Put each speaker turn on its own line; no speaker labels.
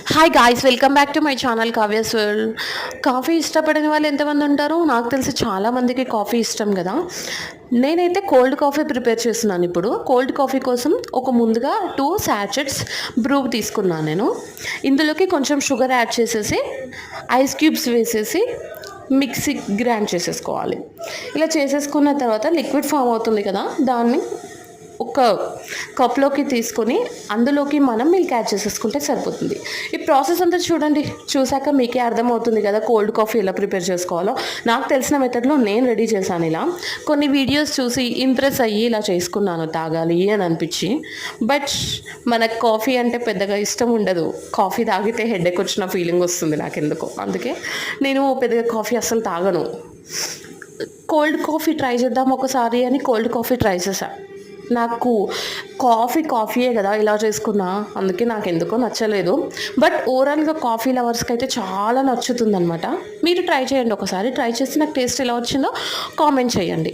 Hi guys, welcome back to my channel Kavya's world. Coffee ఇష్టపడని వాళ్ళు ఎంతమంది ఉంటారు? నాకు తెలిసి చాలామందికి కాఫీ ఇష్టం కదా. నేనైతే కోల్డ్ కాఫీ ప్రిపేర్ చేస్తున్నాను. ఇప్పుడు కోల్డ్ కాఫీ కోసం ముందుగా 2 శాచెట్స్ బ్రూ తీసుకున్నాను నేను. ఇందులోకి కొంచెం షుగర్ యాడ్ చేసేసి ఐస్ క్యూబ్స్ వేసేసి మిక్సీ గ్రైండ్ చేసేసుకోవాలి. ఇలా చేసేసుకున్న తర్వాత లిక్విడ్ ఫామ్ అవుతుంది కదా, దాన్ని ఒక కప్లోకి తీసుకొని అందులోకి మనం మిల్క్ యాడ్ చేసేసుకుంటే సరిపోతుంది. ఈ ప్రాసెస్ అంతా చూడండి, చూసాక మీకే అర్థమవుతుంది కదా కోల్డ్ కాఫీ ఎలా ప్రిపేర్ చేసుకోవాలో. నాకు తెలిసిన మెథడ్లో నేను రెడీ చేశాను. ఇలా కొన్ని వీడియోస్ చూసి ఇంప్రెస్ అయ్యి ఇలా చేసుకున్నాను, తాగాలి అని అనిపించి. బట్ మనకు కాఫీ అంటే పెద్దగా ఇష్టం ఉండదు. కాఫీ తాగితే హెడేక్ వచ్చిన ఫీలింగ్ వస్తుంది నాకెందుకో. అందుకే నేను పెద్దగా కాఫీ అస్సలు తాగను. కోల్డ్ కాఫీ ట్రై చేద్దాం ఒకసారి అని కోల్డ్ కాఫీ ట్రై చేశాను. నాకు కాఫీయే కదా ఇలా చేసుకున్నా, అందుకే నాకు ఎందుకో నచ్చలేదు. బట్ ఓవరాల్గా కాఫీ లవర్స్కి అయితే చాలా నచ్చుతుందనమాట. మీరు ట్రై చేయండి ఒకసారి. ట్రై చేసి నాకు టేస్ట్ ఎలా వచ్చిందో కామెంట్ చేయండి.